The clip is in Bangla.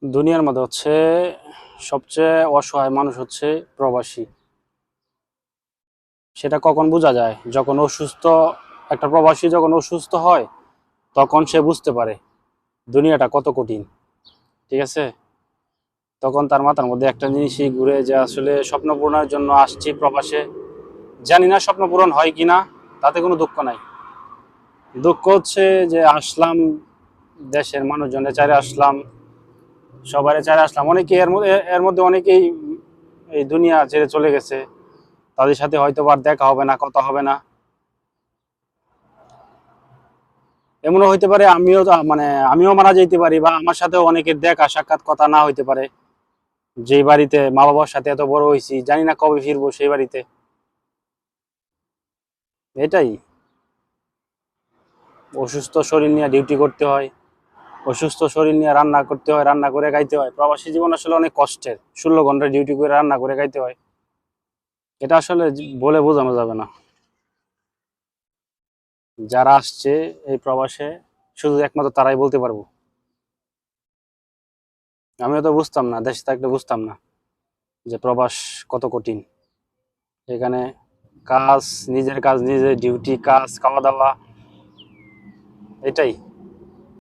দুনিয়ার মধ্যে হচ্ছে সবচেয়ে অসহায় মানুষ হচ্ছে প্রবাসী। সেটা কখন বোঝা যায়? যখন অসুস্থ, একটা প্রবাসী যখন অসুস্থ হয় তখন সে বুঝতে পারে দুনিয়াটা কত কঠিন। ঠিক আছে? তখন তার মাথার মধ্যে একটা জিনিসই ঘুরে যে আসলে স্বপ্ন পূরণের জন্য আসছি প্রবাসে। জানি না স্বপ্ন পূরণ হয় কিনা, তাতে কোনো দুঃখ নাই। দুঃখ হচ্ছে যে আসলাম, দেশের মানুষজনের চাইরে আসলাম, সবারে চাইরে আসলাম, অনেকে এর মধ্যে অনেকেই এই দুনিয়া ছেড়ে চলে গেছে। তাদের সাথে হয়তো আর দেখা হবে না, কথা হবে না। এমনও হইতে পারে আমিও মারা যেতে পারি, বা আমার সাথেও অনেকের দেখা সাক্ষাৎ কথা না হইতে পারে। যেই বাড়িতে মা বাবার সাথে এত বড় হয়েছি, জানি না কবে ফিরবো সেই বাড়িতে। এটাই। অসুস্থ শরীর নিয়ে ডিউটি করতে হয়, অসুস্থ শরীর নিয়ে রান্না করতে হয়, রান্না করে খাইতে হয়। প্রবাসী জীবন আসলে অনেক কষ্টের। 16 ঘন্টা ডিউটি করে রান্না করে খাইতে হয়। এটা আসলে বলে বোঝানো যাবে না। যারা আসছে এই প্রবাসে, শুধু একমাত্র তারাই বলতে পারবো। আমিও তো বুঝতাম না, দেশে থাকলে বুঝতাম না যে প্রবাস কত কঠিন। এখানে কাজ, নিজের কাজ নিজে, ডিউটি, কাজ, খাওয়া দাওয়া, এটাই।